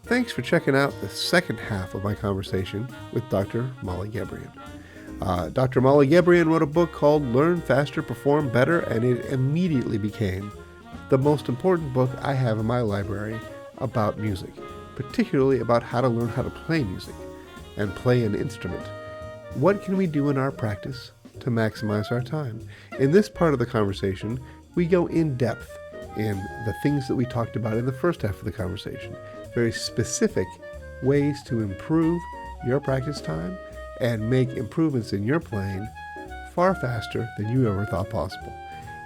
Thanks for checking out the second half of my conversation with Dr. Molly Gebrian. Dr. Molly Gebrian wrote a book called Learn Faster, Perform Better, and it immediately became the most important book I have in my library about music, particularly about how to learn how to play music and play an instrument. What can we do in our practice to maximize our time? In this part of the conversation, we go in depth in the things that we talked about in the first half of the conversation. Very specific ways to improve your practice time and make improvements in your playing far faster than you ever thought possible.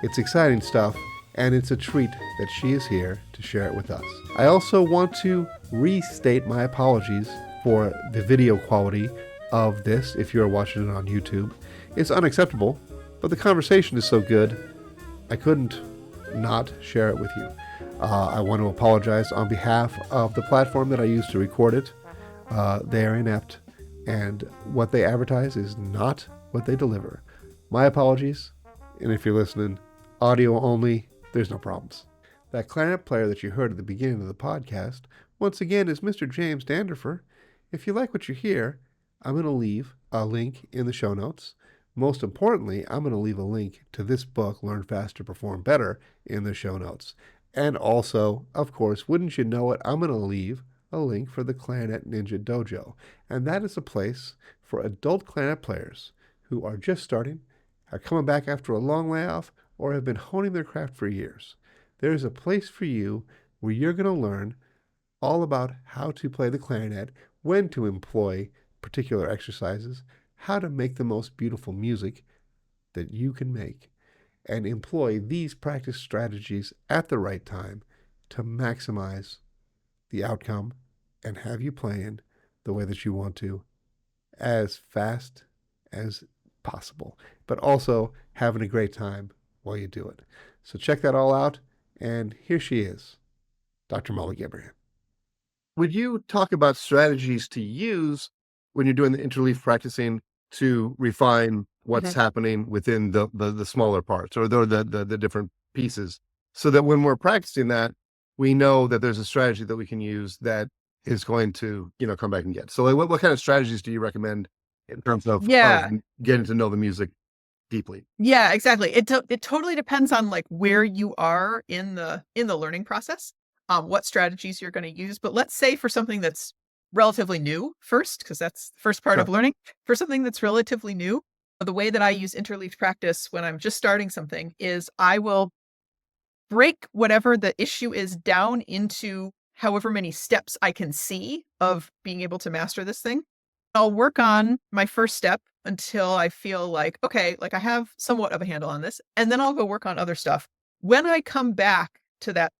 It's exciting stuff, and it's a treat that she is here to share it with us. I also want to restate my apologies for the video quality of this if you're watching it on YouTube. It's unacceptable, but the conversation is so good, I couldn't not share it with you. I want to apologize on behalf of the platform that I use to record it. They are inept, and what they advertise is not what they deliver. My apologies, and if you're listening, audio only, there's no problems. That clarinet player that you heard at the beginning of the podcast, once again, is Mr. James Danderfer. If you like what you hear, I'm going to leave a link in the show notes. Most importantly, I'm going to leave a link to this book, Learn Faster, Perform Better, in the show notes. And also, of course, wouldn't you know it, I'm going to leave a link for the Clarinet Ninja Dojo. And that is a place for adult clarinet players who are just starting, are coming back after a long layoff, or have been honing their craft for years. There's a place for you where you're going to learn all about how to play the clarinet, when to employ particular exercises, how to make the most beautiful music that you can make, and employ these practice strategies at the right time to maximize the outcome and have you playing the way that you want to as fast as possible, but also having a great time while you do it. So check that all out, and here she is, Dr. Molly Gebrian. Would you talk about strategies to use when you're doing the interleaved practicing to refine what's happening within the smaller parts or the different pieces, so that when we're practicing that, we know that there's a strategy that we can use that is going to, come back and get. So like, what kind of strategies do you recommend in terms of getting to know the music deeply? Yeah, exactly. It totally depends on like where you are in the learning process, what strategies you're going to use. But let's say for something that's relatively new first, because that's the first part of learning. For something that's relatively new, the way that I use interleaved practice when I'm just starting something is I will break whatever the issue is down into however many steps I can see of being able to master this thing. I'll work on my first step until I feel like, okay, like I have somewhat of a handle on this, and then I'll go work on other stuff. When I come back to that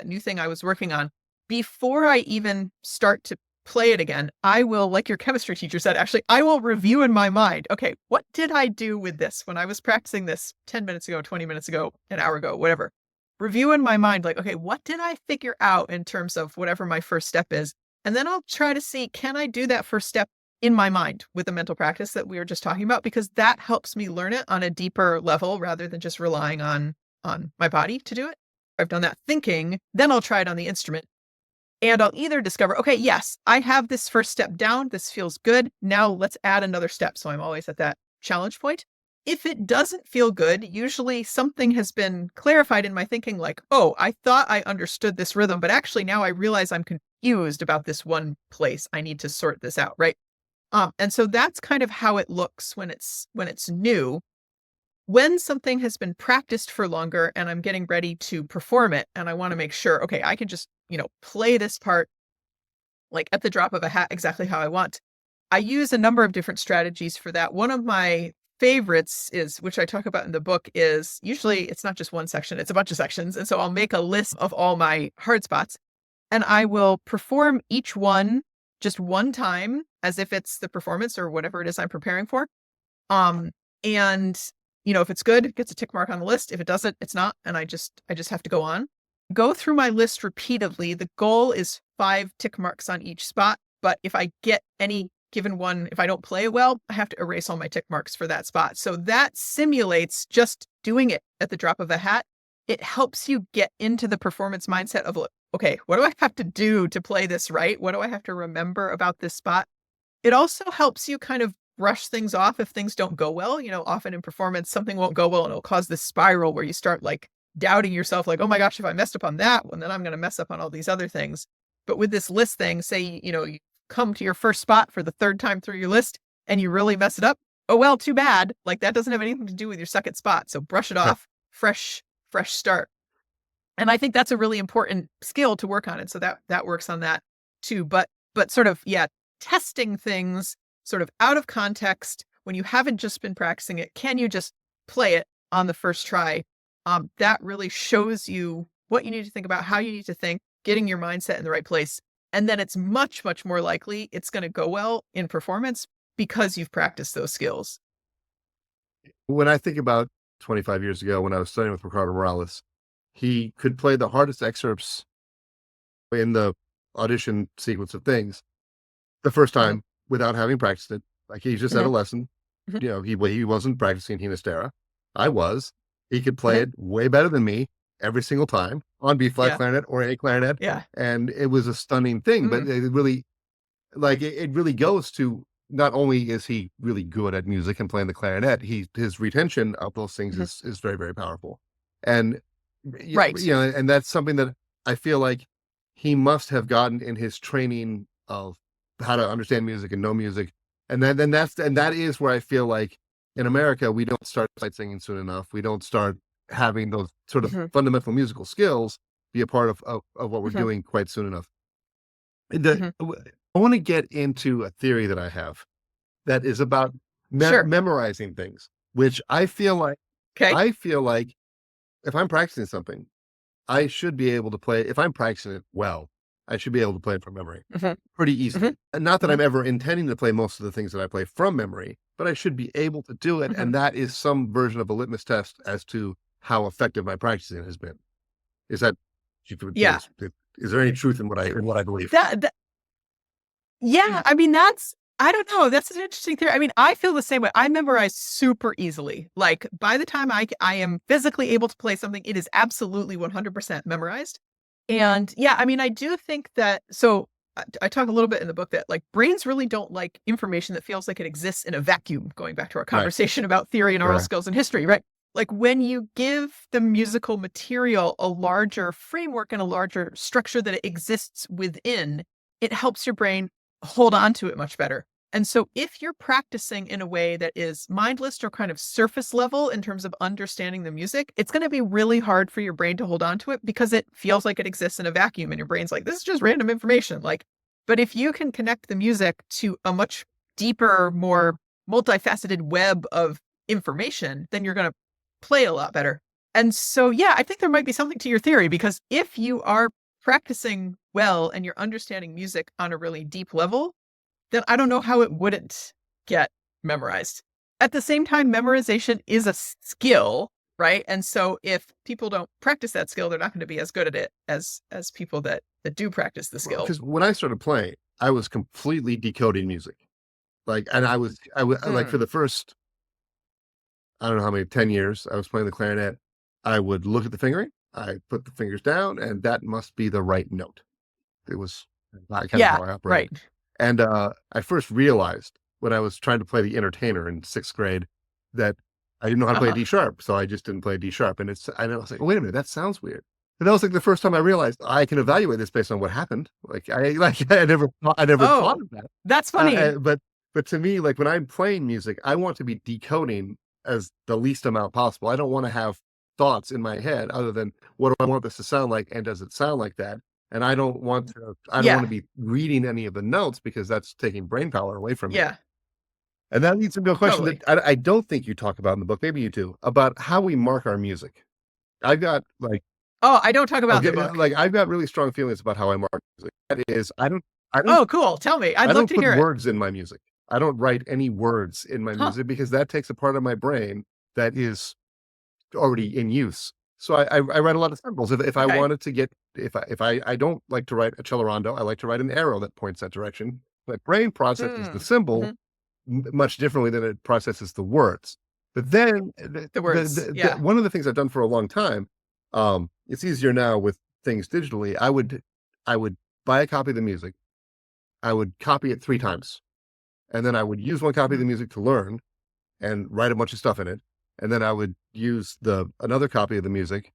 new thing I was working on, before I even start to play it again, I will, like your chemistry teacher said, actually, I will review in my mind, okay, what did I do with this when I was practicing this 10 minutes ago, 20 minutes ago, an hour ago, whatever. Review in my mind, like, okay, what did I figure out in terms of whatever my first step is? And then I'll try to see, can I do that first step in my mind with the mental practice that we were just talking about? Because that helps me learn it on a deeper level rather than just relying on my body to do it. I've done that thinking, then I'll try it on the instrument. And I'll either discover, okay, yes, I have this first step down. This feels good. Now let's add another step. So I'm always at that challenge point. If it doesn't feel good, usually something has been clarified in my thinking, like, oh, I thought I understood this rhythm, but actually now I realize I'm confused about this one place. I need to sort this out, right? And so that's kind of how it looks when it's new. When something has been practiced for longer and I'm getting ready to perform it, and I want to make sure, okay, I can just, play this part like at the drop of a hat exactly how I want. I use a number of different strategies for that. One of my favorites is, which I talk about in the book, is usually it's not just one section, it's a bunch of sections. And so I'll make a list of all my hard spots and I will perform each one just one time as if it's the performance or whatever it is I'm preparing for. And if it's good, it gets a tick mark on the list. If it doesn't, it's not. And I just have to go on. Go through my list repeatedly. The goal is 5 tick marks on each spot. But if I get any given one, if I don't play well, I have to erase all my tick marks for that spot. So that simulates just doing it at the drop of a hat. It helps you get into the performance mindset of, okay, what do I have to do to play this right? What do I have to remember about this spot? It also helps you kind of brush things off if things don't go well. Often in performance, something won't go well and it'll cause this spiral where you start like doubting yourself, like, oh my gosh, if I messed up on that one, then I'm going to mess up on all these other things. But with this list thing, say, you come to your first spot for the third time through your list and you really mess it up. Oh, well, too bad. Like that doesn't have anything to do with your second spot. So brush it off, fresh start. And I think that's a really important skill to work on. And so that works on that too. But sort of, yeah, testing things sort of out of context when you haven't just been practicing it. Can you just play it on the first try? That really shows you what you need to think about, how you need to think, getting your mindset in the right place. And then it's much, much more likely it's going to go well in performance because you've practiced those skills. When I think about 25 years ago, when I was studying with Ricardo Morales, he could play the hardest excerpts in the audition sequence of things the first time without having practiced it. Like he just had a lesson. He wasn't practicing Hinastera. I was. He could play it way better than me every single time on B flat clarinet or A clarinet. Yeah. And it was a stunning thing, but it really, it really goes to, not only is he really good at music and playing the clarinet, his retention of those things is very, very powerful. And and that's something that I feel like he must have gotten in his training of how to understand music and know music. And that is where I feel like in America, we don't start sight singing soon enough. We don't start having those sort of fundamental musical skills be a part of what we're doing quite soon enough. I want to get into a theory that I have that is about memorizing things, which I feel like, if I'm practicing something, I should be able to play. If I'm practicing it well, I should be able to play it from memory pretty easily. And not that I'm ever intending to play most of the things that I play from memory, but I should be able to do it. And that is some version of a litmus test as to how effective my practicing has been. Is that, is there any truth in what I believe? I mean, I don't know. That's an interesting theory. I mean, I feel the same way. I memorize super easily. Like by the time I am physically able to play something, it is absolutely 100% memorized. And I mean, I do think that, so I talk a little bit in the book that like brains really don't like information that feels like it exists in a vacuum, going back to our conversation about theory and oral skills and history, right? Like when you give the musical material a larger framework and a larger structure that it exists within, it helps your brain hold on to it much better. And so if you're practicing in a way that is mindless or kind of surface level in terms of understanding the music, it's going to be really hard for your brain to hold on to it because it feels like it exists in a vacuum and your brain's like, this is just random information. But if you can connect the music to a much deeper, more multifaceted web of information, then you're going to play a lot better. And so, I think there might be something to your theory, because if you are practicing well and you're understanding music on a really deep level, then I don't know how it wouldn't get memorized. At the same time, memorization is a skill, right? And so if people don't practice that skill, they're not going to be as good at it as people that do practice the skill. Because when I started playing, I was completely decoding music. And I was like for the first, I don't know how many, 10 years, I was playing the clarinet. I would look at the fingering, I put the fingers down, and that must be the right note. It was kind of how I operated. Right. And I first realized when I was trying to play the Entertainer in 6th grade that I didn't know how to play D sharp, so I just didn't play D sharp. And I was like, wait a minute, that sounds weird. And that was like the first time I realized I can evaluate this based on what happened. I never thought of that. That's funny. But to me, like when I'm playing music, I want to be decoding as the least amount possible. I don't want to have thoughts in my head other than what do I want this to sound like, and does it sound like that? And I don't want to be reading any of the notes because that's taking brain power away from me. And that leads into a question that I don't think you talk about in the book, maybe you do, about how we mark our music. I've got I don't talk about the book. I've got really strong feelings about how I mark music. That is, I don't. Oh, cool. Tell me. I'd love to hear it. I don't put words in my music. I don't write any words in my music because that takes a part of my brain that is already in use. So I write a lot of symbols. If I wanted to get, if I don't like to write a cello rondo, I like to write an arrow that points that direction. My brain processes the symbol much differently than it processes the words. But then the words, one of the things I've done for a long time, it's easier now with things digitally, I would buy a copy of the music. I would copy it 3 times. And then I would use one copy of the music to learn and write a bunch of stuff in it. And then I would use another copy of the music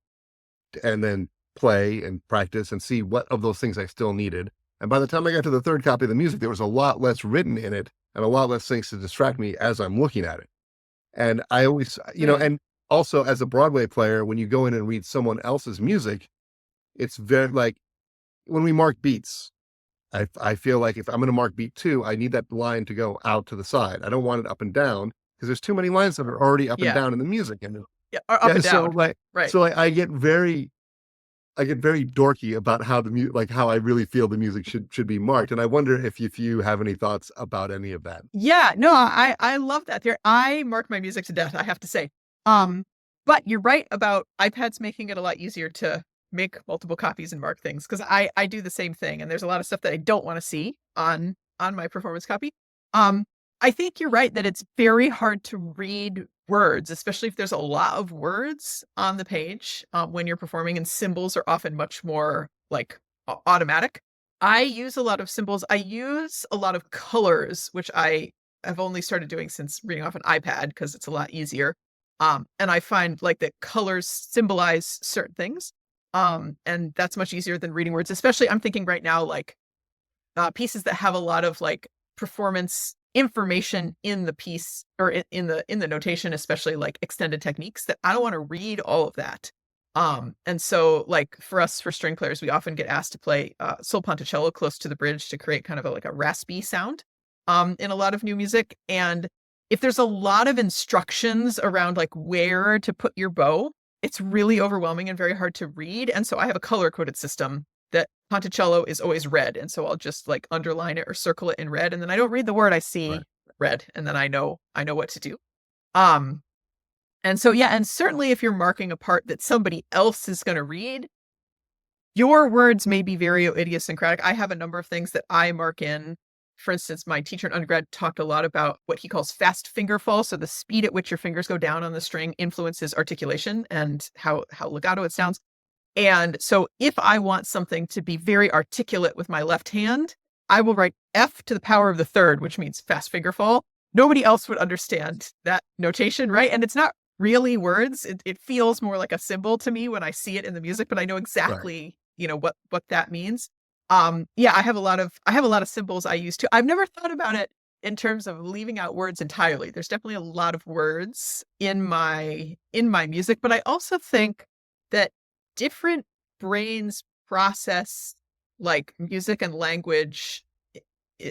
and then play and practice and see what of those things I still needed. And by the time I got to the third copy of the music, there was a lot less written in it and a lot less things to distract me as I'm looking at it. And I always, and also as a Broadway player, when you go in and read someone else's music, it's very like when we mark beats, I feel like if I'm going to mark beat 2, I need that line to go out to the side. I don't want it up and down because there's too many lines that are already up and down in the music. And or up and down. So I get very dorky about how how I really feel the music should be marked. And I wonder if you have any thoughts about any of that. Yeah, no, I love that. I mark my music to death, I have to say. But you're right about iPads making it a lot easier to make multiple copies and mark things, because I do the same thing, and there's a lot of stuff that I don't want to see on my performance copy. I think you're right that it's very hard to read words, especially if there's a lot of words on the page when you're performing, and symbols are often much more like automatic. I use a lot of symbols. I use a lot of colors, which I have only started doing since reading off an iPad because it's a lot easier. And I find like that colors symbolize certain things. And that's much easier than reading words, especially I'm thinking right now, like pieces that have a lot of like performance information in the piece or in the notation, especially like extended techniques, that I don't want to read all of that. And so like for string players, we often get asked to play sol ponticello close to the bridge to create kind of like a raspy sound in a lot of new music. And if there's a lot of instructions around like where to put your bow, it's really overwhelming and very hard to read. And so I have a color-coded system that Ponticello is always red. And so I'll just like underline it or circle it in red. And then I don't read the word, I see red. And then I know what to do. And so, yeah, and certainly if you're marking a part that somebody else is going to read, your words may be very idiosyncratic. I have a number of things that I mark in. For instance, my teacher in undergrad talked a lot about what he calls fast finger fall. So the speed at which your fingers go down on the string influences articulation and how legato it sounds. And so if I want something to be very articulate with my left hand, I will write F to the power of the third, which means fast finger fall. Nobody else would understand that notation, right? And it's not really words. It feels more like a symbol to me when I see it in the music, but I know exactly, what that means. Yeah, I have a lot of symbols I use too. I've never thought about it in terms of leaving out words entirely. There's definitely a lot of words in my music, but I also think that different brains process like music and language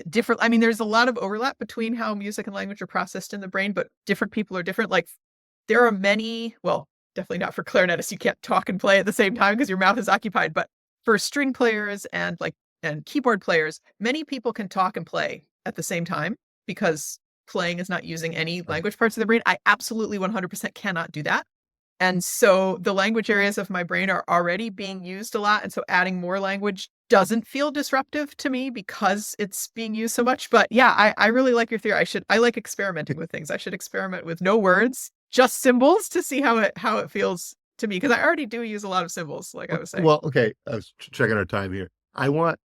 different. I mean, there's a lot of overlap between how music and language are processed in the brain, but different people are different. Like there are many, well, definitely not for clarinetists. You can't talk and play at the same time because your mouth is occupied, but for string players and keyboard players, many people can talk and play at the same time because playing is not using any language parts of the brain. I absolutely 100% cannot do that. And so the language areas of my brain are already being used a lot. And so adding more language doesn't feel disruptive to me because it's being used so much. But yeah, I really like your theory. I like experimenting with things. I should experiment with no words, just symbols to see how it feels to me, because I already do use a lot of symbols, like I was saying. Well, okay, I was checking our time here. I don't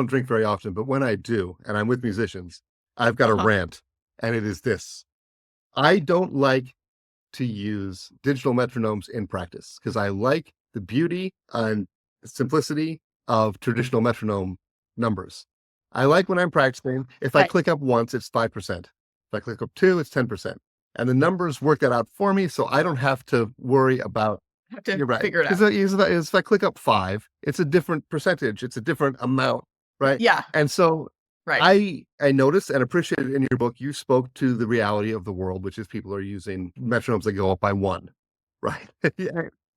drink very often, but when I do, and I'm with musicians, I've got a rant, and it is this: I don't like to use digital metronomes in practice because I like the beauty and simplicity of traditional metronome numbers. I like when I'm practicing, if I click up once, it's 5%. If I click up 2, it's 10%. And the numbers work that out for me, so I don't have to worry about. You're right. Figure it out. If I click up 5, it's a different percentage, it's a different amount, right? Yeah. And so I noticed and appreciated in your book, you spoke to the reality of the world, which is people are using metronomes that go up by 1, right?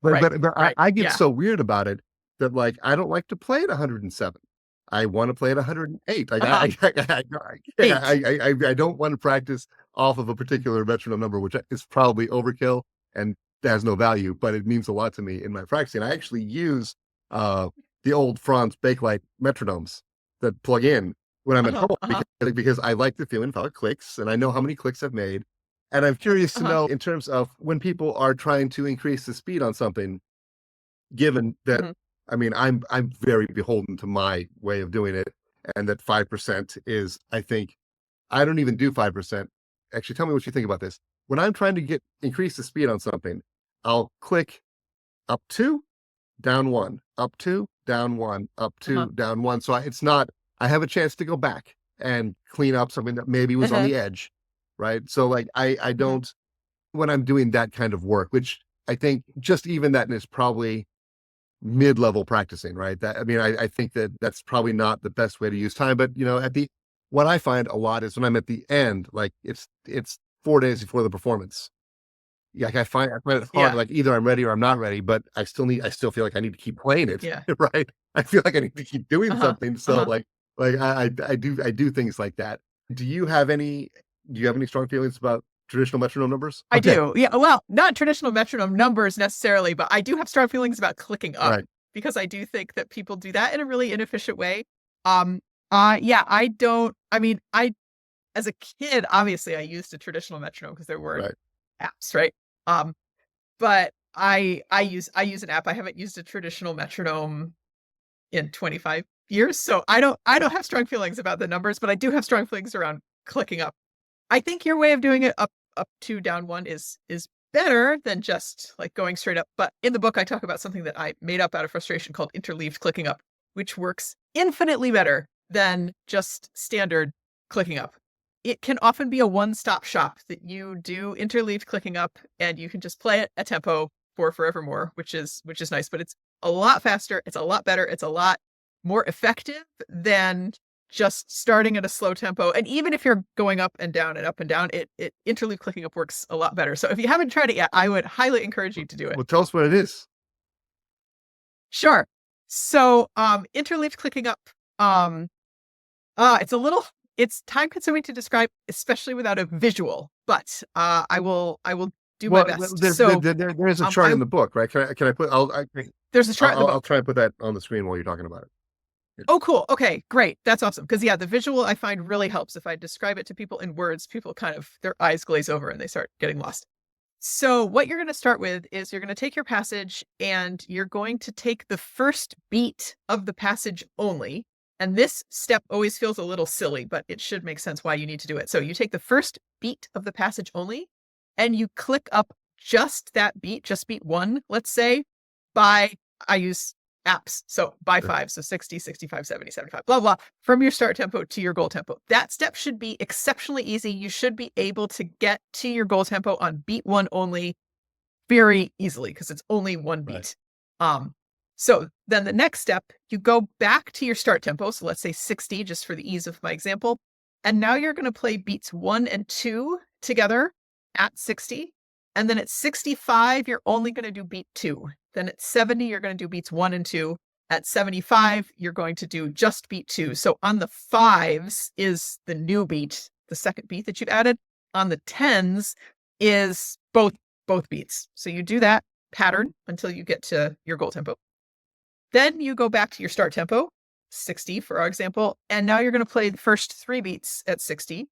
But I get so weird about it that like I don't like to play at 107. I want to play at 108. I don't want to practice off of a particular metronome number, which is probably overkill and has no value, but it means a lot to me in my practicing. I actually use the old Franz Bakelite metronomes that plug in when I'm at home because I like the feeling of how it clicks, and I know how many clicks I've made, And I'm curious to know, in terms of when people are trying to increase the speed on something, given that, I mean, I'm very beholden to my way of doing it, and that 5% is, I think, I don't even do 5%. Actually, tell me what you think about this. When I'm trying to increase the speed on something, I'll click up 2, down 1, up 2, down 1, up 2, down 1. So it's not, I have a chance to go back and clean up something that maybe was on the edge, right? So like, I don't, when I'm doing that kind of work, which I think just even that is probably mid-level practicing, right? That, I mean, I think that that's probably not the best way to use time, but what I find a lot is when I'm at the end, like it's 4 days before the performance. Like I find it hard, like either I'm ready or I'm not ready, but I still feel like I need to keep playing it. Yeah. Right. I feel like I need to keep doing something. So like I do things like that. Do you have any strong feelings about traditional metronome numbers? I do. Yeah. Well, not traditional metronome numbers necessarily, but I do have strong feelings about clicking up because I do think that people do that in a really inefficient way. As a kid, obviously I used a traditional metronome because there were apps, right? But I use an app. I haven't used a traditional metronome in 25 years. So I don't have strong feelings about the numbers, but I do have strong feelings around clicking up. I think your way of doing it up 2, down 1 is better than just like going straight up. But in the book, I talk about something that I made up out of frustration called interleaved clicking up, which works infinitely better than just standard clicking up. It can often be a one-stop shop that you do interleaved clicking up and you can just play it a tempo for forevermore, which is nice, but it's a lot faster. It's a lot better. It's a lot more effective than just starting at a slow tempo. And even if you're going up and down, it interleaved clicking up works a lot better. So if you haven't tried it yet, I would highly encourage you to do it. Well, tell us what it is. Sure. So interleaved clicking up, it's time consuming to describe, especially without a visual, but I will do my best. There is a chart in the book, right? Can I put, there's a chart in the book. I'll try and put that on the screen while you're talking about it. Oh, cool. Okay, great. That's awesome. Because the visual I find really helps. If I describe it to people in words, people kind of, their eyes glaze over and they start getting lost. So what you're going to start with is you're going to take your passage and you're going to take the first beat of the passage only. And this step always feels a little silly, but it should make sense why you need to do it. So you take the first beat of the passage only and you click up just that beat, just beat 1, let's say, I use apps. So by 5, so 60, 65, 70, 75, blah, blah, from your start tempo to your goal tempo. That step should be exceptionally easy. You should be able to get to your goal tempo on beat 1 only very easily because it's only 1 beat. Right. So then the next step, you go back to your start tempo. So let's say 60, just for the ease of my example. And now you're going to play beats 1 and 2 together at 60. And then at 65, you're only going to do beat 2. Then at 70, you're going to do beats 1 and 2. At 75, you're going to do just beat 2. So on the 5s is the new beat, the second beat that you've added. On the 10s is both beats. So you do that pattern until you get to your goal tempo. Then you go back to your start tempo, 60 for our example, and now you're going to play the first 3 beats at 60.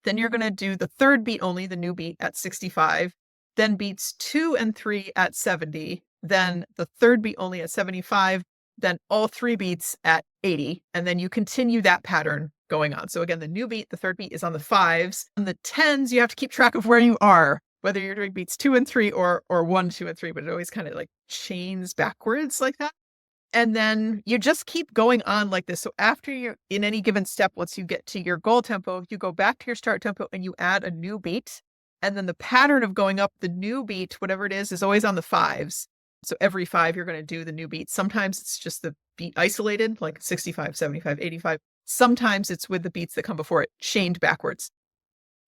Then you're going to do the third beat only, the new beat at 65, then beats 2 and 3 at 70, then the third beat only at 75, then all 3 beats at 80, and then you continue that pattern going on. So again, the new beat, the third beat is on the 5s. On the 10s, you have to keep track of where you are, whether you're doing beats 2 and 3 or 1, 2, and 3, but it always kind of like chains backwards like that. And then you just keep going on like this. So after you're in any given step, once you get to your goal tempo, you go back to your start tempo and you add a new beat. And then the pattern of going up the new beat, whatever it is always on the 5s. So every 5, you're going to do the new beat. Sometimes it's just the beat isolated, like 65, 75, 85. Sometimes it's with the beats that come before it, chained backwards.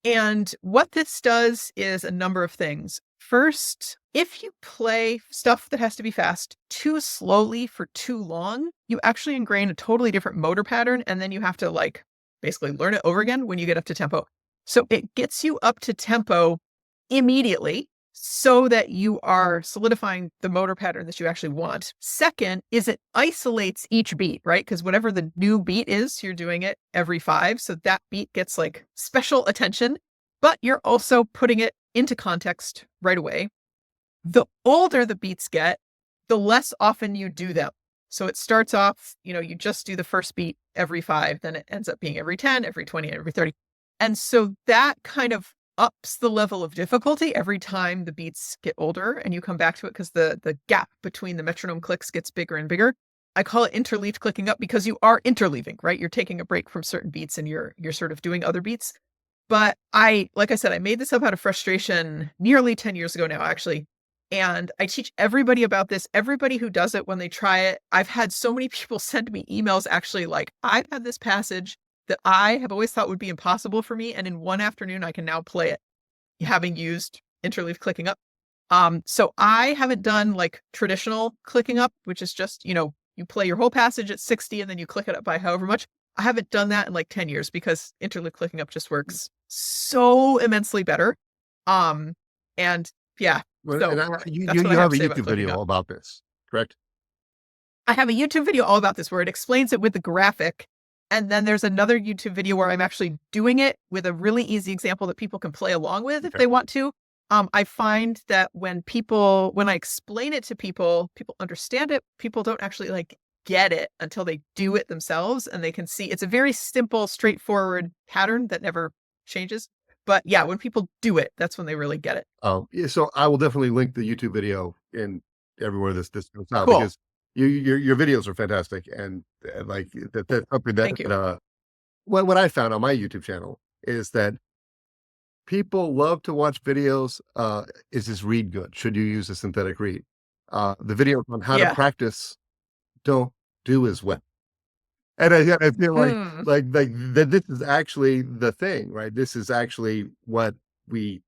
And what this does is a number of things. First, if you play stuff that has to be fast too slowly for too long, you actually ingrain a totally different motor pattern, and then you have to like basically learn it over again when you get up to tempo. So it gets you up to tempo immediately so that you are solidifying the motor pattern that you actually want. Second is it isolates each beat, right? Because whatever the new beat is, you're doing it every 5. So that beat gets like special attention. but you're also putting it into context right away. The older the beats get, the less often you do them. So it starts off, you just do the first beat every 5, then it ends up being every 10, every 20, every 30. And so that kind of ups the level of difficulty every time the beats get older and you come back to it, because the gap between the metronome clicks gets bigger and bigger. I call it interleaved clicking up because you are interleaving, right? You're taking a break from certain beats and you're sort of doing other beats. But like I said, I made this up out of frustration nearly 10 years ago now, actually. And I teach everybody about this. Everybody who does it, when they try it, I've had so many people send me emails actually like, I've had this passage that I have always thought would be impossible for me. And in one afternoon, I can now play it, having used interleaved clicking up. So I haven't done like traditional clicking up, which is just, you play your whole passage at 60 and then you click it up by however much. I haven't done that in like 10 years because interleaved clicking up just works so immensely better. And yeah. Well, So and you that's what I have have a to say about YouTube clicking video up. about this, correct? I have a YouTube video all about this where it explains it with the graphic. And then there's another YouTube video where I'm actually doing it with a really easy example that people can play along with if Okay. they want to. I find that when I explain it to people understand it. People don't actually like get it until they do it themselves and they can see it's a very simple, straightforward pattern that never changes. But yeah, when people do it, that's when they really get it. Yeah, so I will definitely link the YouTube video in everywhere this goes out, Cool. because your videos are fantastic, and like that's something Thank you. that what I found on my YouTube channel is that people love to watch videos. Is this reed good? Should you use a synthetic reed? The videos on how to Yeah. practice don't do as well. And I feel like that this is actually the thing, right? This is actually what we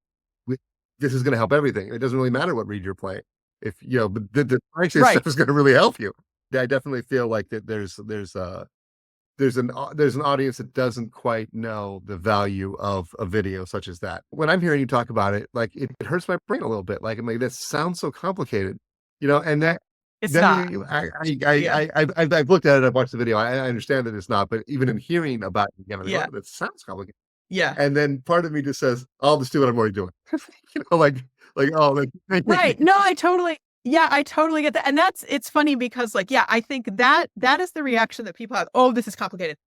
this is going to help everything. It doesn't really matter what reed you're playing. If but the practice Right. stuff is going to really help you. I definitely feel like that there's an audience that doesn't quite know the value of a video such as that. When I'm hearing you talk about it, like it hurts my brain a little bit. Like I'm like, that sounds so complicated, and that It's then not. I've looked at it. I've watched the video. I understand that it's not, but even in hearing about it again, Yeah. that sounds complicated. Yeah. And then part of me just says, I'll just do what I'm already doing. Like, oh, like, Right. No, I totally get that. And it's funny because like, yeah, I think that is the reaction that people have. Oh, this is complicated.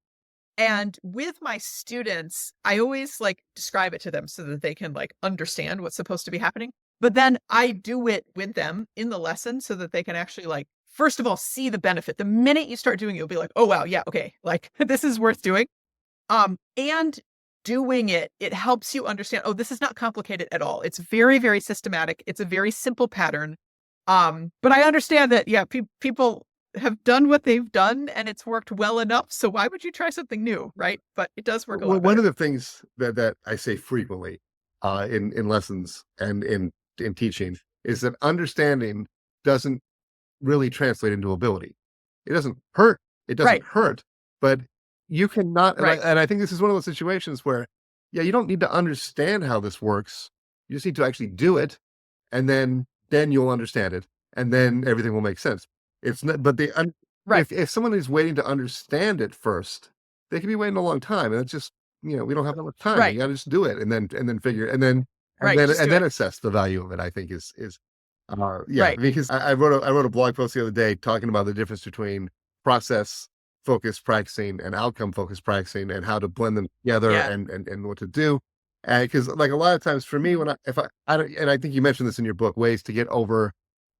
And with my students, I always like describe it to them so that they can like understand what's supposed to be happening. But then I do it with them in the lesson so that they can actually like, first of all, see the benefit. The minute you start doing it, you'll be like, oh, wow. Yeah. Okay. Like this is worth doing. And doing it helps you understand, oh, this is not complicated at all. It's very, very systematic. It's a very simple pattern. But I understand that, yeah, people have done what they've done and it's worked well enough. So why would you try something new? Right. But it does work a lot One better. of the things that I say frequently in lessons and in teaching is that understanding doesn't really translate into ability. It doesn't hurt. It doesn't hurt, but you cannot. And I think this is one of those situations where, yeah, you don't need to understand how this works. You just need to actually do it. And then you'll understand it. And then everything will make sense. It's not, but if someone is waiting to understand it first, they can be waiting a long time. And it's just, we don't have that much time. You got to just do it and then figure, and then assess the value of it, I think is because I wrote a blog post the other day talking about the difference between process focused practicing and outcome focused practicing and how to blend them together and what to do. Because like a lot of times for me, when I think you mentioned this in your book, ways to get over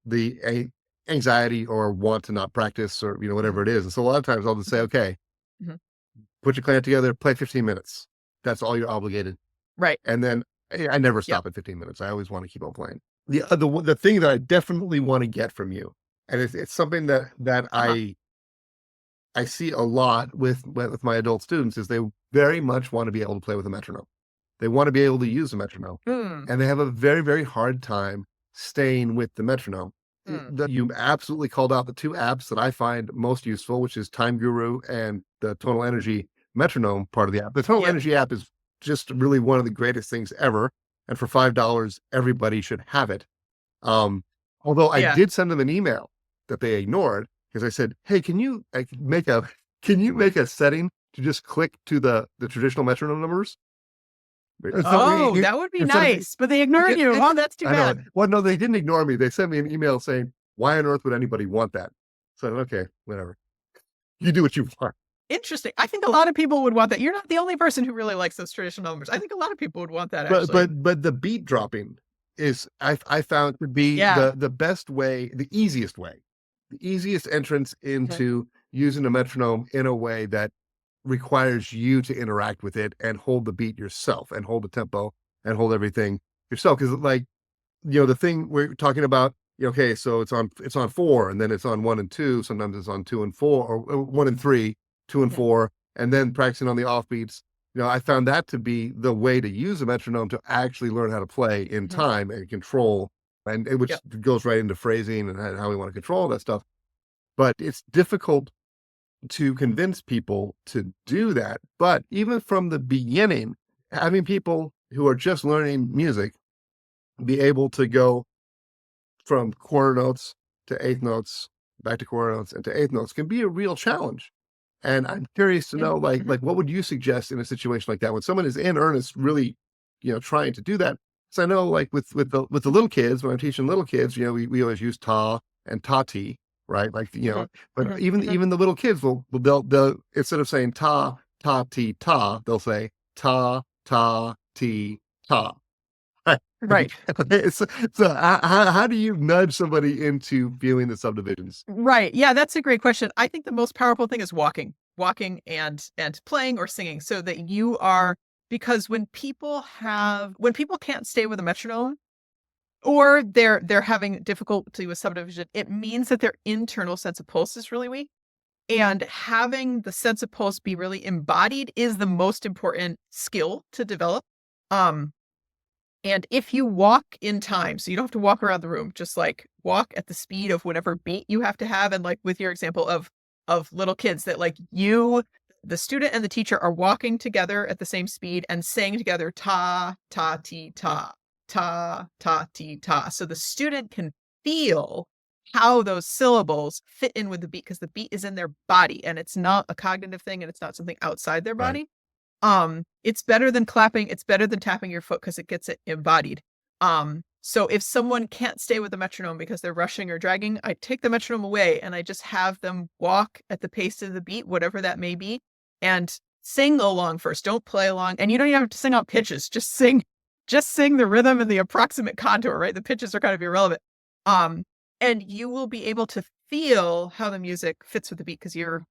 the anxiety or want to not practice or whatever it is. And so a lot of times I'll just say, okay, put your clarinet together, play 15 minutes. That's all you're obligated. Right. And then I never stop at 15 minutes. I always want to keep on playing. The thing that I definitely want to get from you, and it's something that I see a lot with my adult students, is they very much want to be able to play with a metronome. They want to be able to use a metronome, and they have a very, very hard time staying with the metronome. You absolutely called out the two apps that I find most useful, which is Time Guru and the Tonal Energy metronome part of the app. The Tonal Energy app is just really one of the greatest things ever. And for $5, everybody should have it. Although I did send them an email that they ignored because I said, hey, can you make a setting to just click to the traditional metronome numbers? Oh, that would be nice. But they ignored you. Oh, that's too bad. Well, no, they didn't ignore me. They sent me an email saying, why on earth would anybody want that? So I said, okay, whatever. You do what you want. Interesting. I think a lot of people would want that. You're not the only person who really likes those traditional numbers. I think a lot of people would want that, actually. But the beat dropping is, I found to be the best way, the easiest entrance into using a metronome in a way that requires you to interact with it and hold the beat yourself and hold the tempo and hold everything yourself. Because like, the thing we're talking about, okay, so it's on 4 and then it's on 1 and 2. Sometimes it's on 2 and 4 or 1 and 3, 2 and 4, and then practicing on the offbeats. I found that to be the way to use a metronome to actually learn how to play in time and control, and which goes right into phrasing and how we want to control that stuff. But it's difficult to convince people to do that. But even from the beginning, having people who are just learning music be able to go from quarter notes to eighth notes, back to quarter notes and to eighth notes can be a real challenge. And I'm curious to know, like what would you suggest in a situation like that when someone is in earnest, really, trying to do that? So I know, like with the little kids, when I'm teaching little kids, we always use ta and ta-ti, right? Like but even the little kids they'll instead of saying ta ti ta, they'll say ta ti ta. Right. So how do you nudge somebody into viewing the subdivisions? Right. Yeah, that's a great question. I think the most powerful thing is walking and playing or singing, so that you are, because when people can't stay with a metronome or they're having difficulty with subdivision, it means that their internal sense of pulse is really weak. And having the sense of pulse be really embodied is the most important skill to develop. And if you walk in time, so you don't have to walk around the room, just like walk at the speed of whatever beat you have to have. And like with your example of little kids, that like the student and the teacher are walking together at the same speed and saying together, ta, ta, ti, ta, ta, ta, ti, ta. So the student can feel how those syllables fit in with the beat, because the beat is in their body and it's not a cognitive thing and it's not something outside their body. It's better than clapping. It's better than tapping your foot because it gets it embodied. So if someone can't stay with the metronome because they're rushing or dragging, I take the metronome away and I just have them walk at the pace of the beat, whatever that may be, and sing along first. Don't play along. And you don't even have to sing out pitches. Just sing the rhythm and the approximate contour, right? The pitches are kind of irrelevant. And you will be able to feel how the music fits with the beat because you're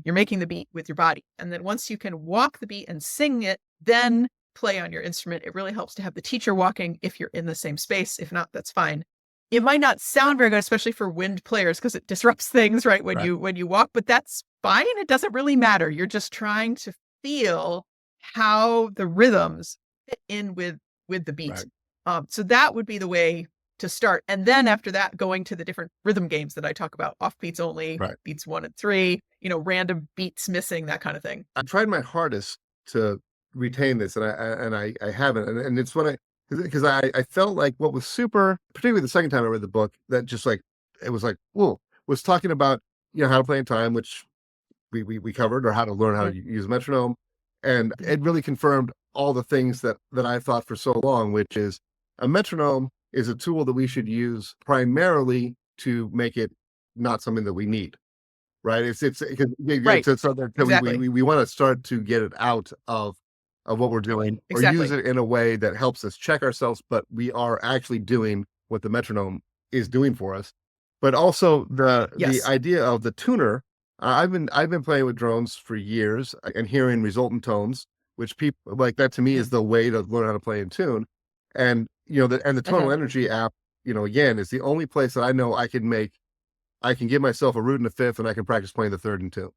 making the beat with your body. And then once you can walk the beat and sing it, then play on your instrument. It really helps to have the teacher walking if you're in the same space. If not, that's fine. It might not sound very good, especially for wind players, because it disrupts things, right? When you walk, but that's fine. It doesn't really matter. You're just trying to feel how the rhythms fit in with the beat. Right. So that would be the way to start. And then after that, going to the different rhythm games that I talk about, off beats only, beats 1 and 3, random beats missing, that kind of thing. I tried my hardest to retain this, and I haven't. And it's because I felt like what was super, particularly the second time I read the book, that just like, it was like, whoa, was talking about, how to play in time, which we covered, or how to learn how to use a metronome. And it really confirmed all the things that I thought for so long, which is a metronome is a tool that we should use primarily to make it not something that we need, right? It's so that exactly. we want to start to get it out of what we're doing, or use it in a way that helps us check ourselves, but we are actually doing what the metronome is doing for us. But also the idea of the tuner. I've been playing with drones for years and hearing resultant tones, which people like that to me is the way to learn how to play in tune. And the tonal energy app, again, is the only place that I know I can give myself a root and a fifth, and I can practice playing the third and two,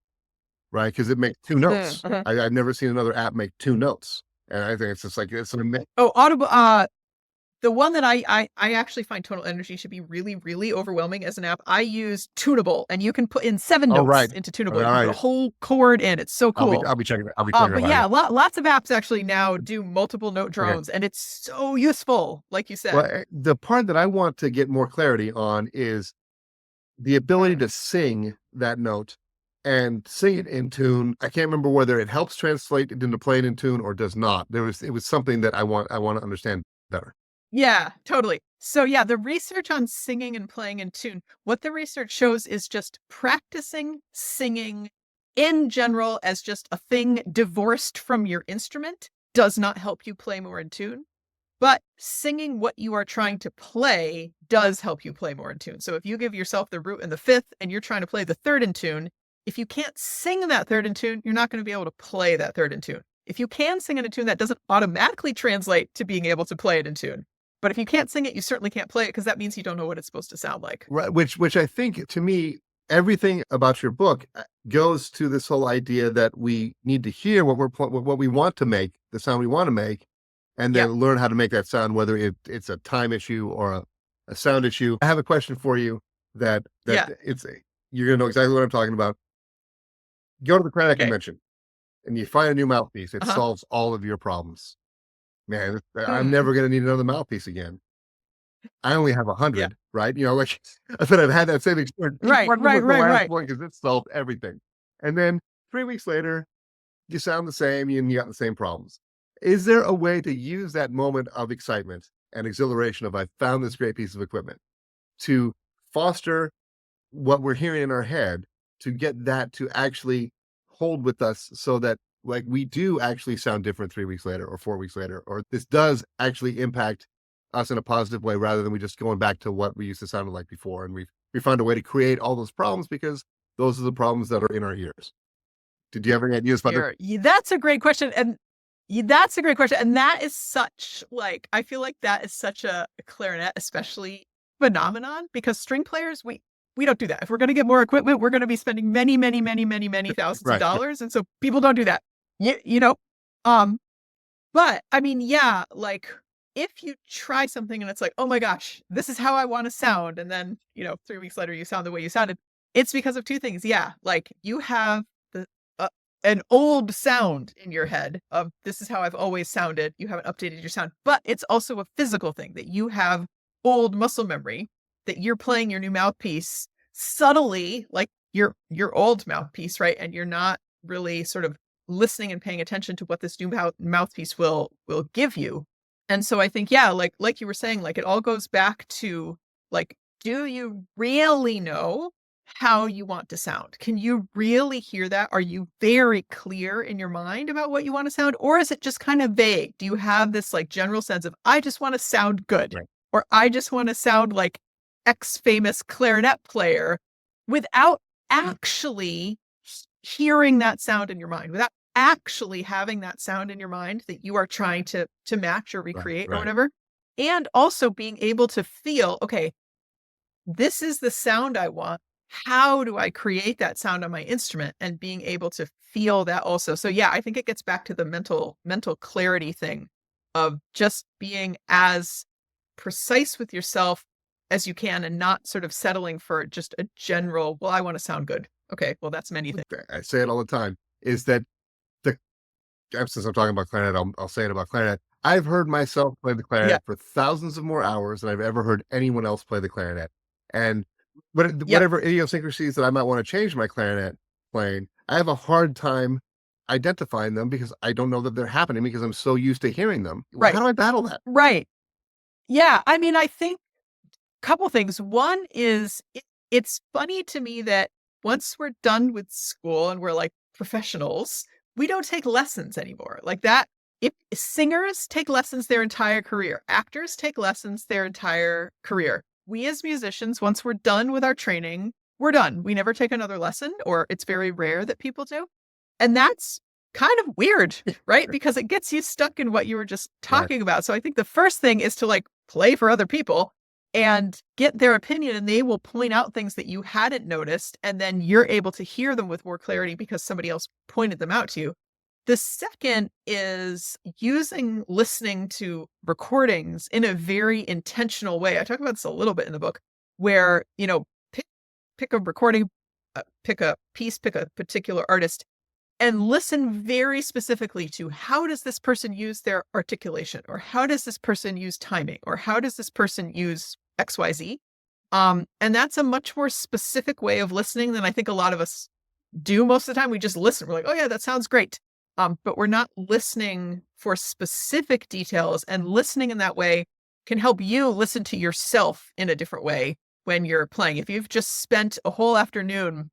right? Because it makes 2 notes. I've never seen another app make 2 notes, and I think it's just like it's an amazing. Oh, Audible. The one that I actually find tonal energy should be really, really overwhelming as an app. I use Tunable, and you can put in 7 notes into Tunable. You can put a whole chord in. It's so cool. I'll be checking it. But yeah, lots of apps actually now do multiple note drones, and it's so useful, like you said. Well, the part that I want to get more clarity on is the ability to sing that note and sing it in tune. I can't remember whether it helps translate it into playing in tune or does not. It was something that I want to understand better. Yeah, totally. So yeah, the research on singing and playing in tune, what the research shows is just practicing singing in general as just a thing divorced from your instrument does not help you play more in tune. But singing what you are trying to play does help you play more in tune. So if you give yourself the root and the fifth and you're trying to play the third in tune, if you can't sing that third in tune, you're not going to be able to play that third in tune. If you can sing it in tune, that doesn't automatically translate to being able to play it in tune. But if you can't sing it, you certainly can't play it because that means you don't know what it's supposed to sound like. Right. Which I think, to me, everything about your book goes to this whole idea that we need to hear what we want to make, the sound we want to make, and then learn how to make that sound, whether it's a time issue or a sound issue. I have a question for you that you're going to know exactly what I'm talking about. Go to the Clarinet Convention and you find a new mouthpiece. It solves all of your problems. Man, I'm never going to need another mouthpiece again. I only have 100, right? You know, like I said, I've had that same experience. Right. Because it solved everything. And then 3 weeks later, you sound the same and you got the same problems. Is there a way to use that moment of excitement and exhilaration of I found this great piece of equipment to foster what we're hearing in our head, to get that to actually hold with us so that like we do actually sound different 3 weeks later or 4 weeks later, or this does actually impact us in a positive way rather than we just going back to what we used to sound like before. And we found a way to create all those problems because those are the problems that are in our ears. Did you have any ideas about that? That's a great question. And that's a great question. And that is such like, I feel like that is such a clarinet, especially phenomenon, because string players, we don't do that. If we're going to get more equipment, we're going to be spending many thousands of dollars. And so people don't do that. But I mean, yeah, like if you try something and it's like, oh my gosh, this is how I want to sound. And then, 3 weeks later, you sound the way you sounded. It's because of two things. Yeah. Like you have an old sound in your head of this is how I've always sounded. You haven't updated your sound, but it's also a physical thing that you have old muscle memory that you're playing your new mouthpiece subtly, like your old mouthpiece, right? And you're not really sort of listening and paying attention to what this new mouthpiece will give you. And so I think, yeah, like you were saying, like it all goes back to like, do you really know how you want to sound? Can you really hear that? Are you very clear in your mind about what you want to sound? Or is it just kind of vague? Do you have this like general sense of, I just want to sound good, or I just want to sound like X famous clarinet player without actually hearing that sound in your mind, without actually having that sound in your mind that you are trying to match or recreate or whatever. And also being able to feel, okay, this is the sound I want. How do I create that sound on my instrument, and being able to feel that also. So yeah, I think it gets back to the mental clarity thing of just being as precise with yourself as you can and not sort of settling for just a general, well, I want to sound good. Okay, well, that's many things. I say it all the time, is that since I'm talking about clarinet, I'll say it about clarinet. I've heard myself play the clarinet for thousands of more hours than I've ever heard anyone else play the clarinet. And whatever idiosyncrasies that I might want to change my clarinet playing, I have a hard time identifying them because I don't know that they're happening because I'm so used to hearing them. How do I battle that? Right. Yeah. I mean, I think a couple things. One is it's funny to me that once we're done with school and we're like professionals, we don't take lessons anymore. Like that, if singers take lessons their entire career, actors take lessons their entire career. We as musicians, once we're done with our training, we're done. We never take another lesson, or it's very rare that people do. And that's kind of weird, right? Because it gets you stuck in what you were just talking about. So I think the first thing is to like play for other people and get their opinion, and they will point out things that you hadn't noticed. And then you're able to hear them with more clarity because somebody else pointed them out to you. The second is using listening to recordings in a very intentional way. I talk about this a little bit in the book where, pick a recording, pick a piece, pick a particular artist, and listen very specifically to how does this person use their articulation, or how does this person use timing, or how does this person use XYZ? And that's a much more specific way of listening than I think a lot of us do most of the time. We just listen. We're like, oh yeah, that sounds great. But we're not listening for specific details, and listening in that way can help you listen to yourself in a different way when you're playing. If you've just spent a whole afternoon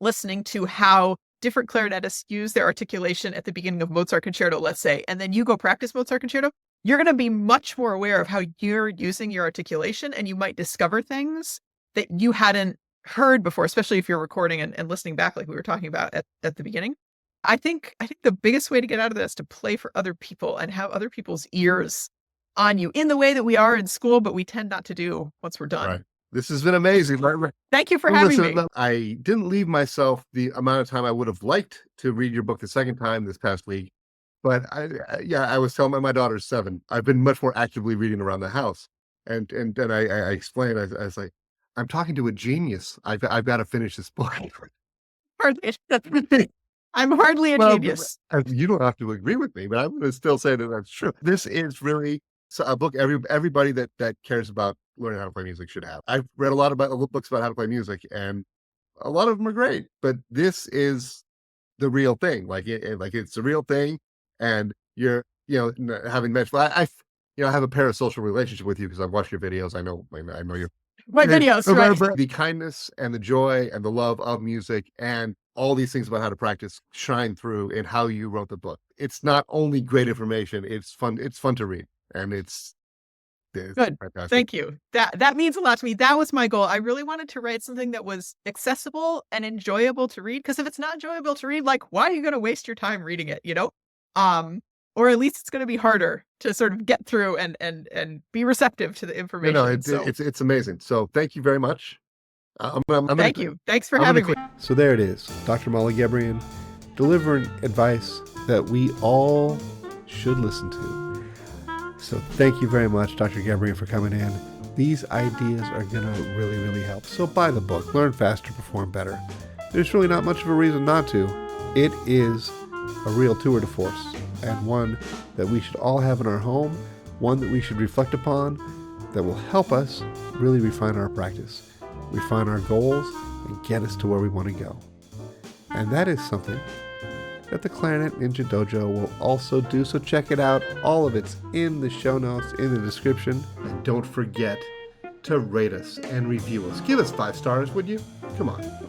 listening to how different clarinetists use their articulation at the beginning of Mozart concerto, let's say, and then you go practice Mozart concerto, you're going to be much more aware of how you're using your articulation, and you might discover things that you hadn't heard before, especially if you're recording and listening back like we were talking about at the beginning. I think the biggest way to get out of that is to play for other people and have other people's ears on you in the way that we are in school, but we tend not to do once we're done. Right. This has been amazing. Thank you for having me. I didn't leave myself the amount of time I would have liked to read your book the second time this past week. But I was telling my daughter's 7. I've been much more actively reading around the house. And then I explained, I was like, I'm talking to a genius. I've got to finish this book. I'm hardly a genius. You don't have to agree with me, but I'm going to still say that that's true. This is really a book everybody that cares about learning how to play music should have. I've read a lot about books about how to play music, and a lot of them are great, but this is the real thing. It's the real thing, and you're having mentioned, I have a parasocial relationship with you because I've watched your videos. I know you're my videos, right? The kindness and the joy and the love of music and all these things about how to practice shine through in how you wrote the book. It's not only great information; it's fun. It's fun to read, and it's good. Fantastic. Thank you. That means a lot to me. That was my goal. I really wanted to write something that was accessible and enjoyable to read. Because if it's not enjoyable to read, like, why are you going to waste your time reading it? Or at least it's going to be harder to sort of get through and be receptive to the information. It's amazing. So thank you very much. Thank you. Thanks for having me. So there it is. Dr. Molly Gebrian delivering advice that we all should listen to. So thank you very much, Dr. Gebrian, for coming in. These ideas are going to really, really help. So buy the book, Learn Faster, Perform Better. There's really not much of a reason not to. It is a real tour de force, and one that we should all have in our home, one that we should reflect upon, that will help us really refine our practice, refine our goals, and get us to where we want to go. And that is something that the Clarinet Ninja Dojo will also do, so check it out. All of it's in the show notes, in the description. And don't forget to rate us and review us. Give us 5 stars, would you? Come on.